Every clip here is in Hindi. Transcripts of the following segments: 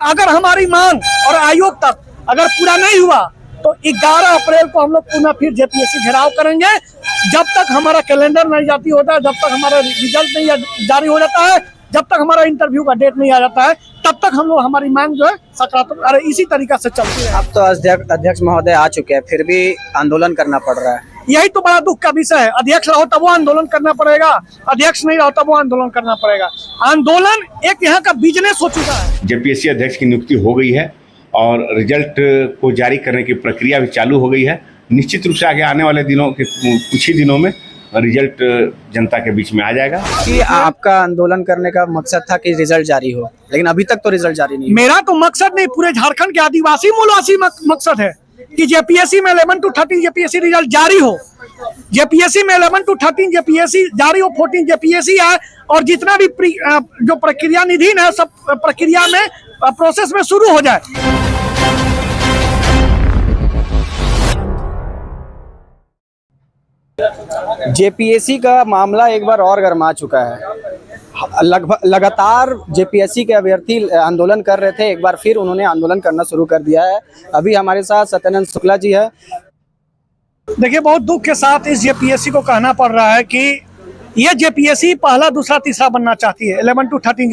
अगर हमारी मांग और आयोग तक अगर पूरा नहीं हुआ तो 11 अप्रैल को हम लोग पुनः फिर जेपीएससी घेराव करेंगे। जब तक हमारा कैलेंडर नहीं जाती होता है, जब तक हमारा रिजल्ट नहीं जारी हो जाता है, जब तक हमारा इंटरव्यू का डेट नहीं आ जाता है, तब तक हम लोग हमारी मांग जो है सकारात्मक इसी तरीका से चलती है। अब तो अध्यक्ष महोदय आ चुके हैं, फिर भी आंदोलन करना पड़ रहा है। यही तो बड़ा दुख का विषय है। अध्यक्ष रहो तब वो आंदोलन करना पड़ेगा, अध्यक्ष नहीं रहो तब वो आंदोलन करना पड़ेगा। आंदोलन एक यहाँ का बिजनेस हो चुका है। जेपीएससी अध्यक्ष की नियुक्ति हो गई है और रिजल्ट को जारी करने की प्रक्रिया भी चालू हो गई है। निश्चित रूप से आगे आने वाले दिनों के कुछ ही दिनों में रिजल्ट जनता के बीच में आ जाएगा। कि आपका आंदोलन करने का मकसद था कि रिजल्ट जारी हो, लेकिन अभी तक तो रिजल्ट जारी नहीं। मेरा तो मकसद नहीं, पूरे झारखंड के आदिवासी मूलवासी मकसद है कि जेपीएससी में 11 to 13 जेपीएससी रिजल्ट जारी हो। जेपीएससी में 11 to 13 जेपीएससी जारी हो, 14 जेपीएससी है और जितना भी जो प्रक्रिया निधीन है सब प्रक्रिया में प्रोसेस में शुरू हो जाए। जेपीएससी का मामला एक बार और गर्मा चुका है। लगातार जेपीएससी के अभ्यर्थी आंदोलन कर रहे थे, एक बार फिर उन्होंने आंदोलन करना शुरू कर दिया है। अभी हमारे साथ सत्यानंद शुक्ला जी है। देखिए, बहुत दुख के साथ इस जेपीएससी को कहना पड़ रहा है कि ये जेपीएससी पहला दूसरा तीसरा बनना चाहती है। 11 to 13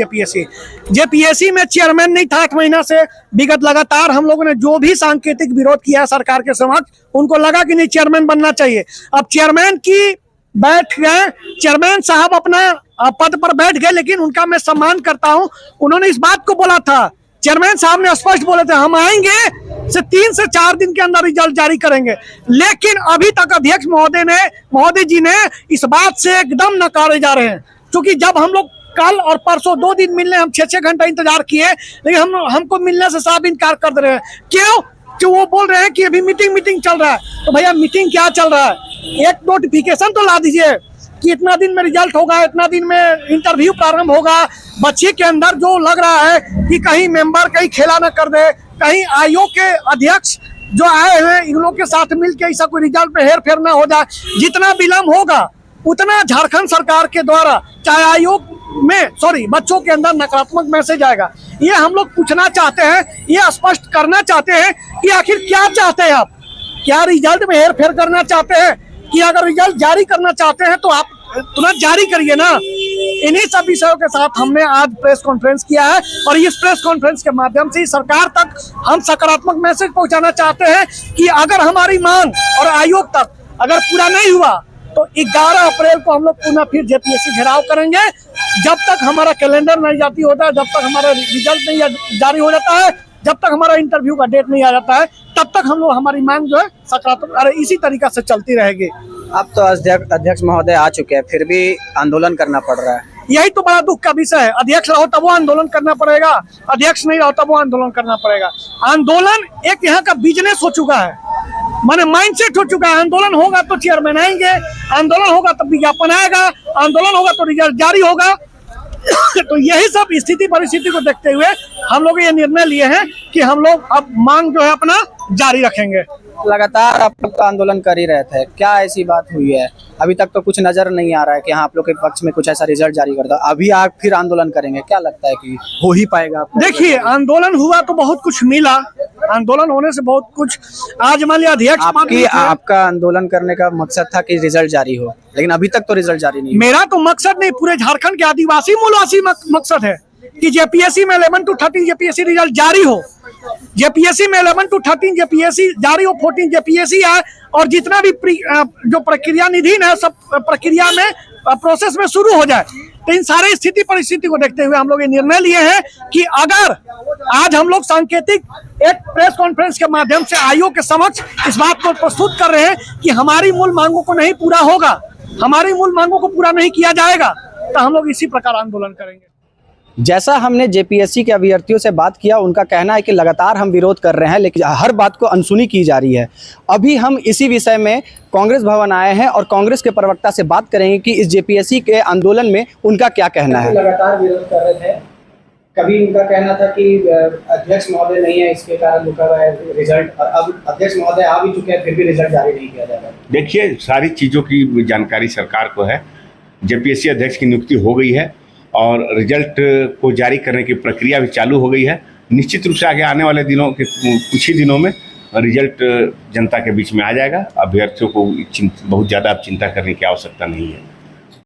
जेपीएससी में चेयरमैन नहीं था 8 महीना से। विगत लगातार हम लोगों ने जो भी सांकेतिक विरोध किया है सरकार के समक्ष, उनको लगा कि नहीं चेयरमैन बनना चाहिए। अब चेयरमैन की बैठ गए, चेयरमैन साहब अपना पद पर बैठ गए, लेकिन उनका मैं सम्मान करता हूं। उन्होंने इस बात को बोला था, चेयरमैन साहब ने स्पष्ट बोले थे, हम आएंगे 3 से 4 दिन के अंदर रिजल्ट जारी करेंगे। लेकिन अभी तक अध्यक्ष महोदय जी ने इस बात से एकदम नकारे जा रहे हैं। क्योंकि जब हम लोग कल और परसों 2 दिन मिलने, हम 6-6 घंटा इंतजार किए, लेकिन हमको मिलने से साफ इनकार कर दे रहे हैं। क्यों? जो वो बोल रहे हैं कि अभी मीटिंग चल रहा है। तो भैया मीटिंग क्या चल रहा है? एक नोटिफिकेशन तो ला दीजिए कि इतना दिन में रिजल्ट होगा, इतना दिन में इंटरव्यू प्रारंभ होगा। बच्चे के अंदर जो लग रहा है कि कहीं मेंबर कहीं खेला न कर दे, कहीं आयोग के अध्यक्ष जो आए हैं इन लोग के साथ मिलकर ऐसा कोई रिजल्ट में हेर फेर ना हो जाए। जितना विलम्ब होगा उतना झारखंड सरकार के द्वारा चाहे आयोग में बच्चों के अंदर नकारात्मक मैसेज आएगा। ये हम लोग पूछना चाहते हैं, ये स्पष्ट करना चाहते हैं कि आखिर क्या चाहते हैं आप? क्या रिजल्ट में हेर फेर करना चाहते हैं कि अगर रिजल्ट जारी करना चाहते हैं तो आप तुरंत जारी करिए ना। इन्हीं सब विषयों के साथ हमने आज प्रेस कॉन्फ्रेंस किया है और इस प्रेस कॉन्फ्रेंस के माध्यम से सरकार तक हम सकारात्मक मैसेज पहुंचाना चाहते हैं कि अगर हमारी मांग और आयोग तक अगर पूरा नहीं हुआ तो 11 अप्रैल को हम लोग पुनः फिर जेपीएससी घेराव करेंगे। जब तक हमारा कैलेंडर नहीं जाती होता है, जब तक हमारा रिजल्ट नहीं जारी हो जाता है, जब तक हमारा इंटरव्यू का डेट नहीं आ जाता है, तब तक हम लोग हमारी मांग जो है सकारात्मक इसी तरीका से चलती रहेगी। अब तो अध्यक्ष महोदय आ चुके हैं, फिर भी आंदोलन करना पड़ रहा है। यही तो बड़ा दुख का विषय है। अध्यक्ष रहो तब वो आंदोलन करना पड़ेगा, अध्यक्ष नहीं रहो तब वो आंदोलन करना पड़ेगा। आंदोलन एक यहाँ का बिजनेस हो चुका है, माने माइंडसेट हो चुका है। आंदोलन होगा तो चेयरमैन आएंगे, आंदोलन होगा तो विज्ञापन आएगा, आंदोलन होगा तो रिजल्ट जारी होगा। तो यही सब स्थिति परिस्थिति को देखते हुए हम लोग ये निर्णय लिए हैं कि हम लोग अब मांग जो है अपना जारी रखेंगे। लगातार आप लोग आंदोलन कर ही रहे थे, क्या ऐसी बात हुई है? अभी तक तो कुछ नजर नहीं आ रहा है कि हाँ आप लोग के पक्ष में कुछ ऐसा रिजल्ट जारी कर दो। अभी आप फिर आंदोलन करेंगे, क्या लगता है कि हो ही पाएगा? देखिए, आंदोलन हुआ तो बहुत कुछ मिला, आंदोलन होने से बहुत कुछ। आज मान लिया अध्यक्ष आपका आंदोलन करने का मकसद था कि रिजल्ट जारी हो, लेकिन अभी तक तो रिजल्ट जारी नहीं। मेरा तो मकसद नहीं, पूरे झारखंड के आदिवासी मूलवासी मकसद है कि जेपीएससी में 11 to 13 जेपीएससी रिजल्ट जारी हो। जेपीएससी में 11 to 13 जेपीएससी जारी हो, 14 जेपीएससी है और जितना भी जो प्रक्रिया निधीन है सब प्रक्रिया में प्रोसेस में शुरू हो जाए। तो इन सारे स्थिति परिस्थिति को देखते हुए हम लोग ये निर्णय लिए हैं कि अगर आज हम लोग सांकेतिक एक प्रेस कॉन्फ्रेंस के माध्यम से आयोग के समक्ष इस बात को प्रस्तुत कर रहे हैं कि हमारी मूल मांगों को नहीं पूरा होगा, हमारी मूल मांगों को पूरा नहीं किया जाएगा, तो हम लोग इसी प्रकार आंदोलन करेंगे। जैसा हमने जेपीएससी के अभ्यर्थियों से बात किया, उनका कहना है कि लगातार हम विरोध कर रहे हैं, लेकिन हर बात को अनसुनी की जा रही है। अभी हम इसी विषय में कांग्रेस भवन आए हैं और कांग्रेस के प्रवक्ता से बात करेंगे कि इस जेपीएससी के आंदोलन में उनका क्या कहना है। लगातार विरोध कर रहे थे, कभी उनका कहना था कि अध्यक्ष महोदय नहीं है, इसके कारण रुका हुआ है रिजल्ट, और अब अध्यक्ष महोदय आ भी चुके हैं, फिर भी रिजल्ट जारी नहीं किया जा रहा है। देखिए, सारी चीज़ों की जानकारी सरकार को है। जेपीएससी अध्यक्ष की नियुक्ति हो गई है और रिजल्ट को जारी करने की प्रक्रिया भी चालू हो गई है। निश्चित रूप से आगे आने वाले दिनों के कुछ ही दिनों में रिजल्ट जनता के बीच में आ जाएगा। अभ्यर्थियों को बहुत ज़्यादा अब चिंता करने की आवश्यकता नहीं है।